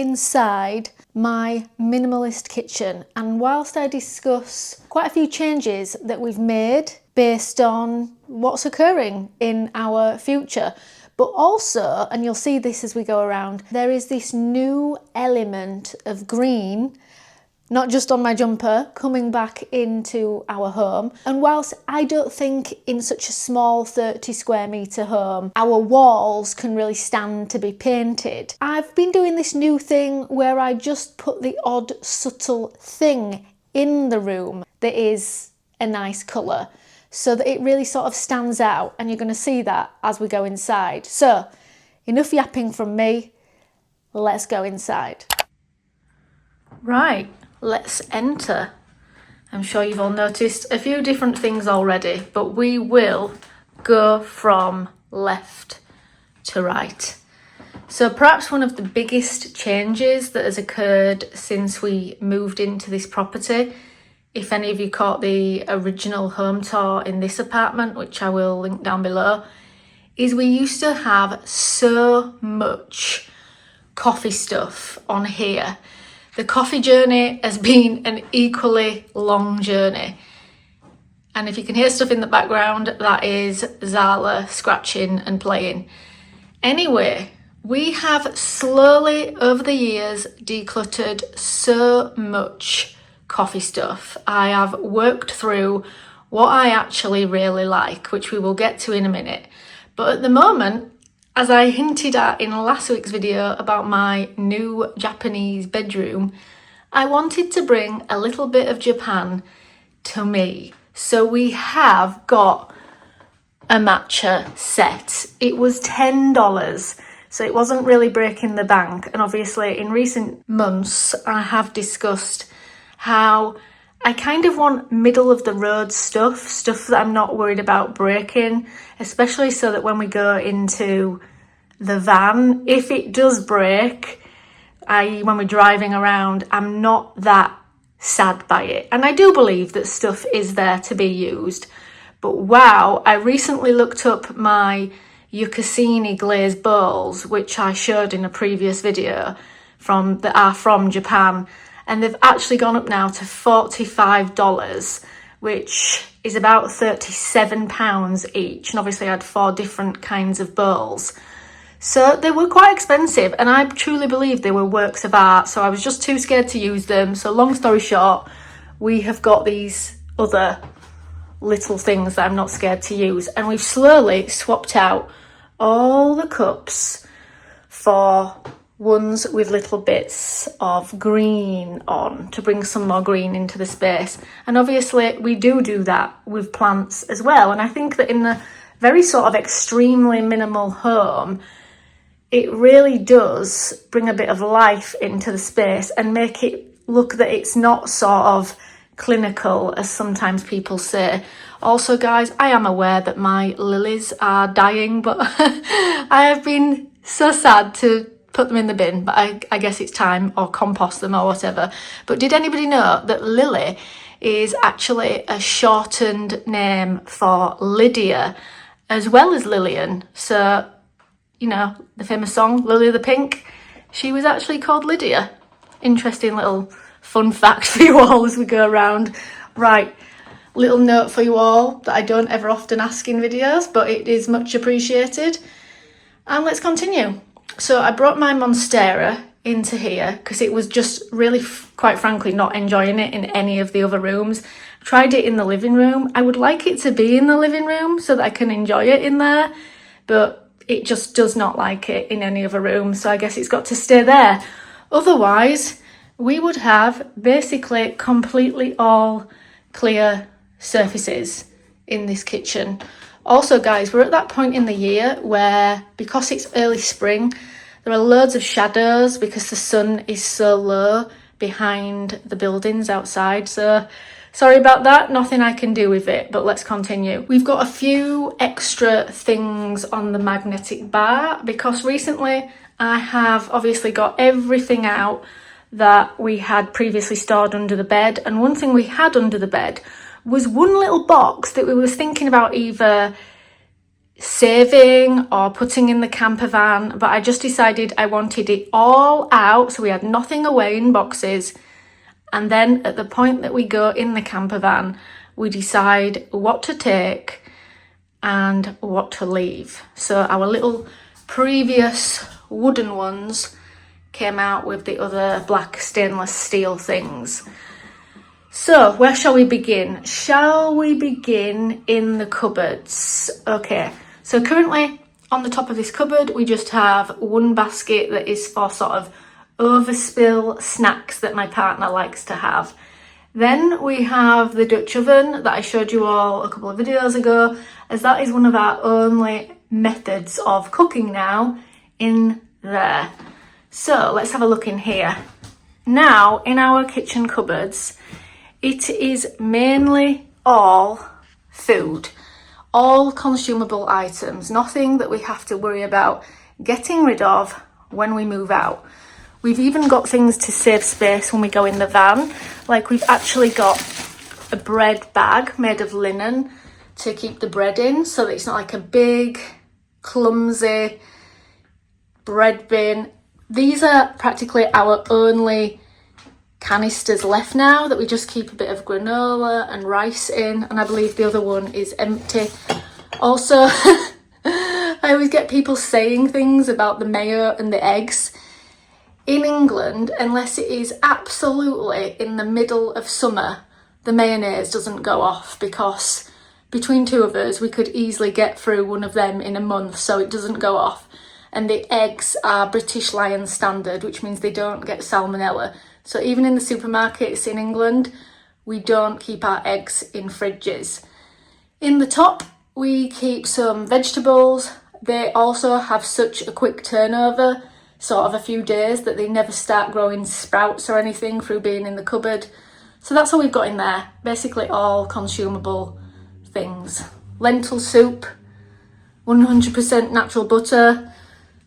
inside my minimalist kitchen, and whilst I discuss quite a few changes that we've made based on what's occurring in our future, but also, and you'll see this as we go around, there is this new element of green, not just on my jumper, coming back into our home. And whilst I don't think in such a small 30 square metre home, our walls can really stand to be painted, I've been doing this new thing where I just put the odd subtle thing in the room that is a nice colour, so that it really sort of stands out, and you're going to see that as we go inside. So, enough yapping from me, let's go inside. Right. Let's enter. I'm sure you've all noticed a few different things already, but we will go from left to right. So perhaps one of the biggest changes that has occurred since we moved into this property, if any of you caught the original home tour in this apartment, which I will link down below, is we used to have so much coffee stuff on here. The coffee journey has been an equally long journey. And if you can hear stuff in the background, that is Zala scratching and playing. Anyway, we have slowly over the years decluttered so much coffee stuff. I have worked through what I actually really like, which we will get to in a minute. But at the moment, as I hinted at in last week's video about my new Japanese bedroom, I wanted to bring a little bit of Japan to me. So we have got a matcha set. It was $10, so it wasn't really breaking the bank. And obviously in recent months, I have discussed how I kind of want middle of the road stuff that I'm not worried about breaking, especially so that when we go into the van, if it does break, i.e. when we're driving around, I'm not that sad by it. And I do believe that stuff is there to be used. But wow, I recently looked up my Yucasini glazed bowls, which I showed in a previous video that are from Japan. And they've actually gone up now to $45, which is about £37 each. And obviously I had 4 different kinds of bowls. So they were quite expensive, and I truly believe they were works of art. So I was just too scared to use them. So long story short, we have got these other little things that I'm not scared to use. And we've slowly swapped out all the cups for ones with little bits of green on to bring some more green into the space. And obviously we do that with plants as well. And I think that in the very sort of extremely minimal home, it really does bring a bit of life into the space and make it look that it's not sort of clinical, as sometimes people say. Also, guys, I am aware that my lilies are dying, but I have been so sad to put them in the bin, but I guess it's time, or compost them or whatever. But did anybody know that Lily is actually a shortened name for Lydia as well as Lillian? So, you know, the famous song, Lily the Pink, she was actually called Lydia. Interesting little fun fact for you all as we go around. Right, little note for you all that I don't ever often ask in videos, but it is much appreciated. And let's continue. So I brought my Monstera into here because it was just really, quite frankly, not enjoying it in any of the other rooms. Tried it in the living room. I would like it to be in the living room so that I can enjoy it in there, but it just does not like it in any other room, so I guess it's got to stay there. Otherwise, we would have basically completely all clear surfaces in this kitchen. Also, guys, we're at that point in the year where, because it's early spring, there are loads of shadows because the sun is so low behind the buildings outside. So sorry about that, nothing I can do with it, but let's continue. We've got a few extra things on the magnetic bar because recently I have obviously got everything out that we had previously stored under the bed. And one thing we had under the bed was one little box that we was thinking about either saving or putting in the camper van, but I just decided I wanted it all out, so we had nothing away in boxes. And then at the point that we go in the camper van, we decide what to take and what to leave. So our little previous wooden ones came out with the other black stainless steel things. So where shall we begin? Shall we begin in the cupboards? Okay, so currently on the top of this cupboard, we just have one basket that is for sort of overspill snacks that my partner likes to have. Then we have the Dutch oven that I showed you all a couple of videos ago, as that is one of our only methods of cooking now in there. So let's have a look in here. Now in our kitchen cupboards, it is mainly all food, all consumable items, nothing that we have to worry about getting rid of when we move out. We've even got things to save space when we go in the van, like we've actually got a bread bag made of linen to keep the bread in, so that it's not like a big, clumsy bread bin. These are practically our only canisters left now, that we just keep a bit of granola and rice in, and I believe the other one is empty. Also, I always get people saying things about the mayo and the eggs. In England, unless it is absolutely in the middle of summer, the mayonnaise doesn't go off, because between two of us, we could easily get through one of them in a month, so it doesn't go off. And the eggs are British Lion standard, which means they don't get salmonella. So even in the supermarkets in England, we don't keep our eggs in fridges. In the top, we keep some vegetables. They also have such a quick turnover, sort of a few days, that they never start growing sprouts or anything through being in the cupboard. So that's all we've got in there. Basically all consumable things. Lentil soup, 100% natural butter,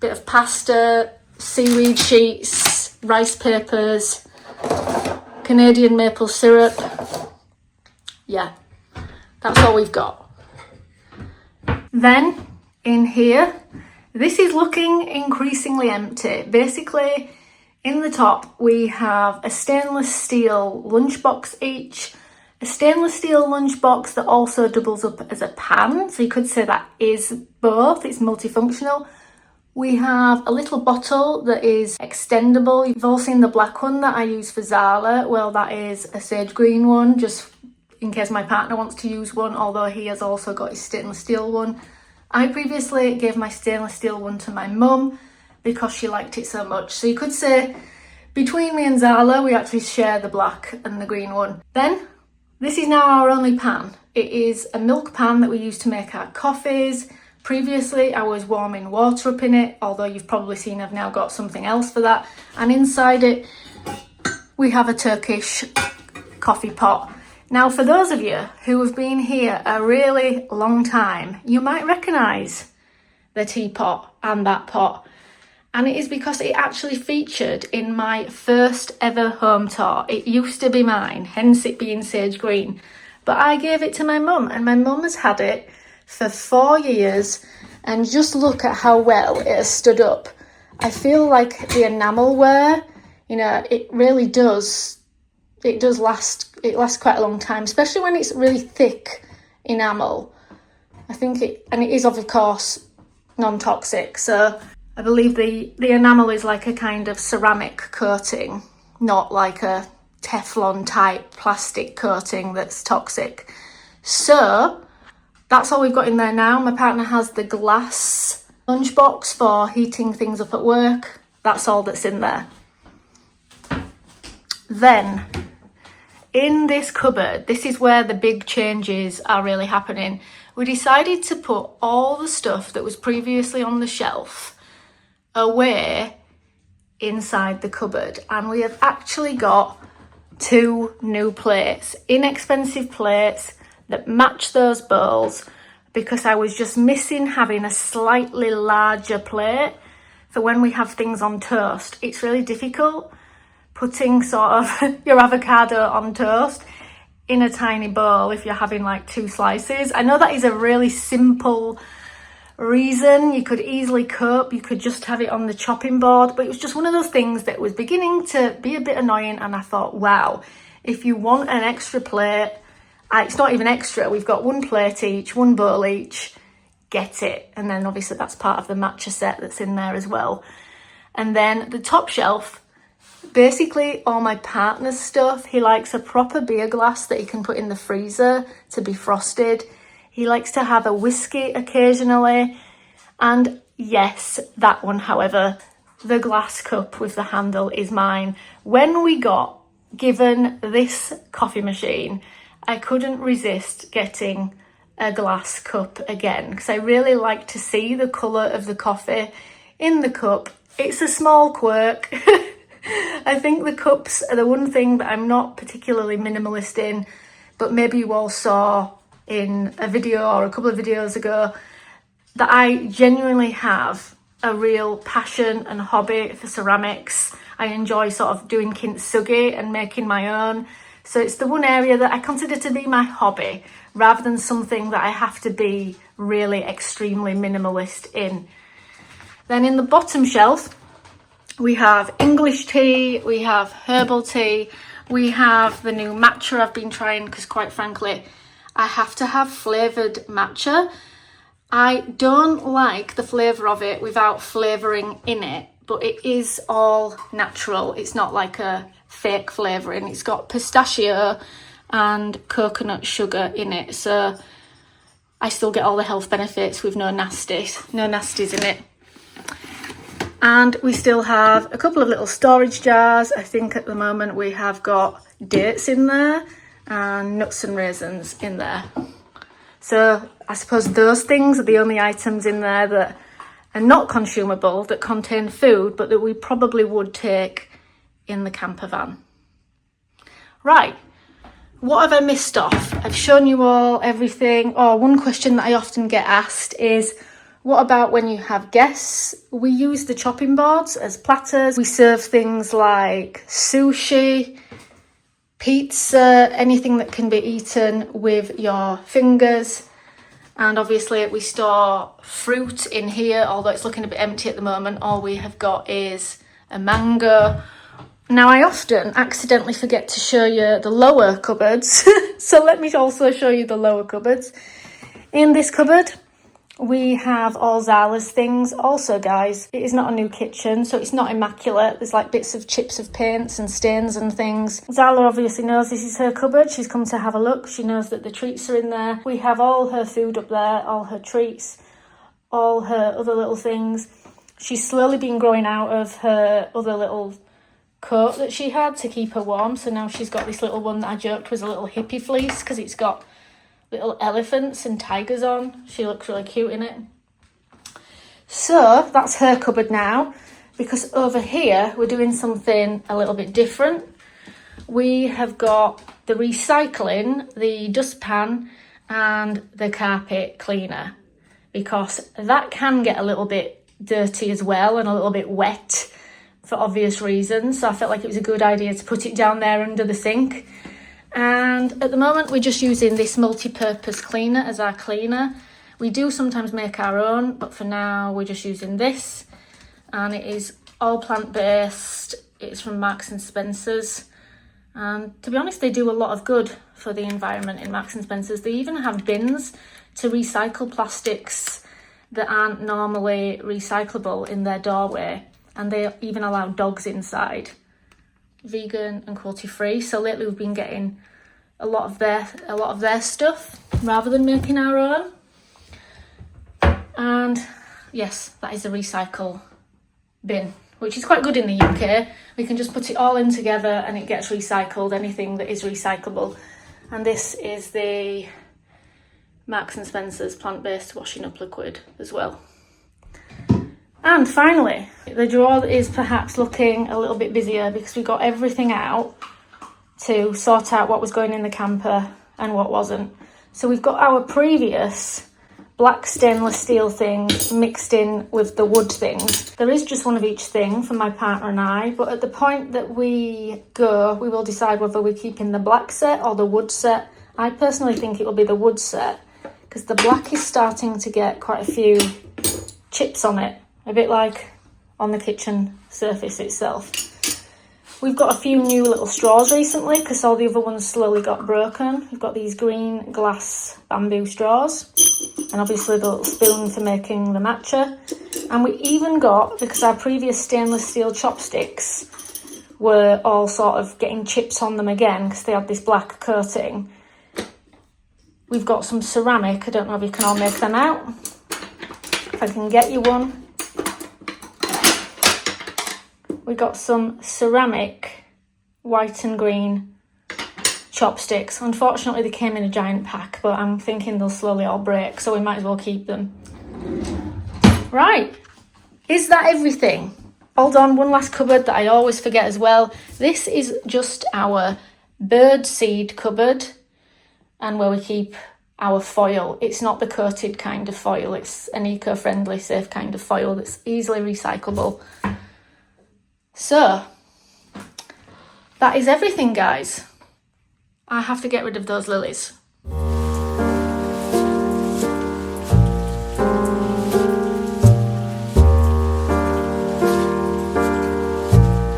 bit of pasta, seaweed sheets, rice papers, Canadian maple syrup. Yeah, that's all we've got. Then in here, this is looking increasingly empty. Basically, in the top, we have a stainless steel lunchbox each, a stainless steel lunchbox that also doubles up as a pan. So you could say that is both, it's multifunctional. We have a little bottle that is extendable. You've all seen the black one that I use for Zala. Well, that is a sage green one, just in case my partner wants to use one, although he has also got his stainless steel one. I previously gave my stainless steel one to my mum because she liked it so much. So you could say between me and Zala, we actually share the black and the green one. Then, this is now our only pan. It is a milk pan that we use to make our coffees. Previously, I was warming water up in it, although you've probably seen I've now got something else for that. And inside it, we have a Turkish coffee pot. Now, for those of you who have been here a really long time, you might recognise the teapot and that pot. And it is because it actually featured in my first ever home tour. It used to be mine, hence it being sage green. But I gave it to my mum, and my mum has had it for 4 years, and just look at how well it has stood up. I feel like the enamel wear, you know, it really does, it lasts quite a long time, especially when it's really thick enamel. I think it is of course non-toxic, so I believe the enamel is like a kind of ceramic coating, not like a Teflon type plastic coating that's toxic. So that's all we've got in there now. My partner has the glass lunchbox for heating things up at work. That's all that's in there. Then, in this cupboard, this is where the big changes are really happening. We decided to put all the stuff that was previously on the shelf away inside the cupboard. And we have actually got 2 new plates, inexpensive plates, that match those bowls, because I was just missing having a slightly larger plate for when we have things on toast. It's really difficult putting sort of your avocado on toast in a tiny bowl if you're having like 2 slices. I know that is a really simple reason. You could easily cope, you could just have it on the chopping board, but it was just one of those things that was beginning to be a bit annoying, and I thought, wow, if you want an extra plate, it's not even extra, we've got one plate each, one bowl each, get it. And then obviously that's part of the matcha set that's in there as well. And then the top shelf, basically all my partner's stuff. He likes a proper beer glass that he can put in the freezer to be frosted. He likes to have a whiskey occasionally. And yes, that one, however, the glass cup with the handle is mine. When we got given this coffee machine, I couldn't resist getting a glass cup again, because I really like to see the colour of the coffee in the cup. It's a small quirk. I think the cups are the one thing that I'm not particularly minimalist in, but maybe you all saw in a video or a couple of videos ago that I genuinely have a real passion and hobby for ceramics. I enjoy sort of doing kintsugi and making my own. So it's the one area that I consider to be my hobby, rather than something that I have to be really extremely minimalist in. Then in the bottom shelf, we have English tea, we have herbal tea, we have the new matcha I've been trying, because quite frankly, I have to have flavoured matcha. I don't like the flavour of it without flavouring in it, but it is all natural. It's not like a fake flavouring. It's got pistachio and coconut sugar in it, so I still get all the health benefits with no nasties in it. And we still have a couple of little storage jars. I think at the moment we have got dates in there and nuts and raisins in there. So I suppose those things are the only items in there that are not consumable, that contain food, but that we probably would take in the camper van. Right, what have I missed off? I've shown you all everything. One question that I often get asked is, what about when you have guests? We use the chopping boards as platters. We serve things like sushi, pizza, anything that can be eaten with your fingers. And obviously we store fruit in here, although it's looking a bit empty at the moment. All we have got is a mango. Now I often accidentally forget to show you the lower cupboards. So let me also show you the lower cupboards. In this cupboard, we have all Zala's things. Also, guys, it is not a new kitchen, so it's not immaculate. There's like bits of chips of paints and stains and things. Zala obviously knows this is her cupboard. She's come to have a look. She knows that the treats are in there. We have all her food up there, all her treats, all her other little things. She's slowly been growing out of her other little coat that she had to keep her warm. So now she's got this little one that I joked was a little hippie fleece, because it's got little elephants and tigers on. She looks really cute in it. So that's her cupboard now, because over here we're doing something a little bit different. We have got the recycling, the dustpan and the carpet cleaner, because that can get a little bit dirty as well and a little bit wet for obvious reasons. So I felt like it was a good idea to put it down there under the sink. And at the moment we're just using this multi-purpose cleaner as our cleaner. We do sometimes make our own, but for now we're just using this, and it is all plant-based. It's from Marks and Spencer's, and to be honest, they do a lot of good for the environment in Marks and Spencer's. They even have bins to recycle plastics that aren't normally recyclable in their doorway, and they even allow dogs inside. Vegan and cruelty-free. So lately we've been getting a lot of their stuff rather than making our own. And yes, that is a recycle bin, which is quite good in the UK. We can just put it all in together and it gets recycled, anything that is recyclable. And this is the Marks and Spencer's plant-based washing up liquid as well. And finally, the drawer is perhaps looking a little bit busier because we got everything out to sort out what was going in the camper and what wasn't. So we've got our previous black stainless steel things mixed in with the wood things. There is just one of each thing for my partner and I, but at the point that we go, we will decide whether we're keeping the black set or the wood set. I personally think it will be the wood set, because the black is starting to get quite a few chips on it, a bit like on the kitchen surface itself. We've got a few new little straws recently because all the other ones slowly got broken. We've got these green glass bamboo straws, and obviously the little spoon for making the matcha. And we even got, because our previous stainless steel chopsticks were all sort of getting chips on them again because they had this black coating, we've got some ceramic. I don't know if you can all make them out. If I can get you one. We got some ceramic white and green chopsticks. Unfortunately, they came in a giant pack, but I'm thinking they'll slowly all break, so we might as well keep them. Right, is that everything? Hold on, one last cupboard that I always forget as well. This is just our bird seed cupboard, and where we keep our foil. It's not the coated kind of foil, it's an eco-friendly, safe kind of foil that's easily recyclable. So, that is everything, guys. I have to get rid of those lilies.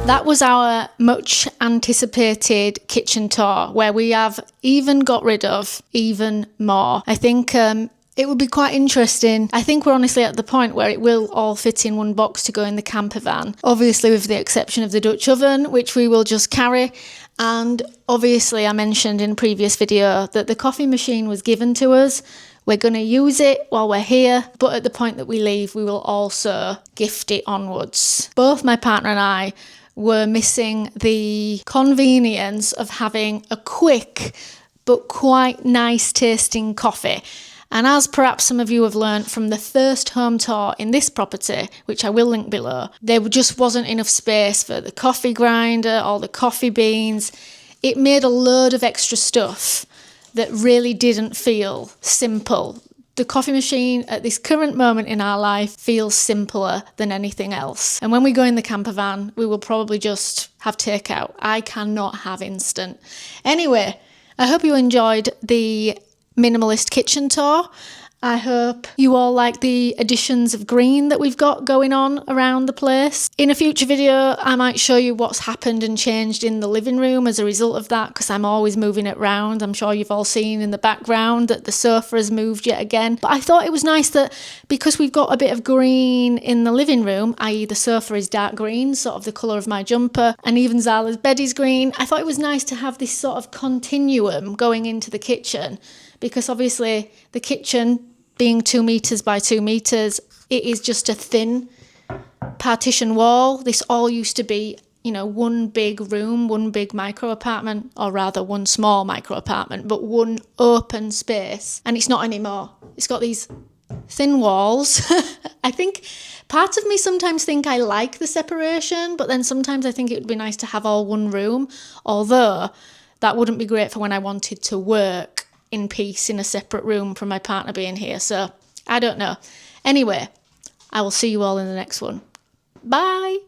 That was our much anticipated kitchen tour, where we have even got rid of even more. I think it would be quite interesting. I think we're honestly at the point where it will all fit in one box to go in the camper van. Obviously with the exception of the Dutch oven, which we will just carry. And obviously I mentioned in a previous video that the coffee machine was given to us. We're going to use it while we're here, but at the point that we leave, we will also gift it onwards. Both my partner and I were missing the convenience of having a quick but quite nice tasting coffee. And as perhaps some of you have learnt from the first home tour in this property, which I will link below, there just wasn't enough space for the coffee grinder or the coffee beans. It made a load of extra stuff that really didn't feel simple. The coffee machine at this current moment in our life feels simpler than anything else. And when we go in the camper van, we will probably just have takeout. I cannot have instant. Anyway, I hope you enjoyed the minimalist kitchen tour. I hope you all like the additions of green that we've got going on around the place. In a future video, I might show you what's happened and changed in the living room as a result of that, because I'm always moving it around. I'm sure you've all seen in the background that the sofa has moved yet again. But I thought it was nice that because we've got a bit of green in the living room, i.e. the sofa is dark green, sort of the colour of my jumper, and even Zala's bed is green, I thought it was nice to have this sort of continuum going into the kitchen, because obviously the kitchen, being 2 meters by 2 meters, it is just a thin partition wall. This all used to be, one big room, one big micro apartment, or rather one small micro apartment, but one open space. And it's not anymore. It's got these thin walls. I think part of me sometimes think I like the separation, but then sometimes I think it would be nice to have all one room, although that wouldn't be great for when I wanted to work in peace in a separate room from my partner being here. So I don't know. Anyway, I will see you all in the next one. Bye.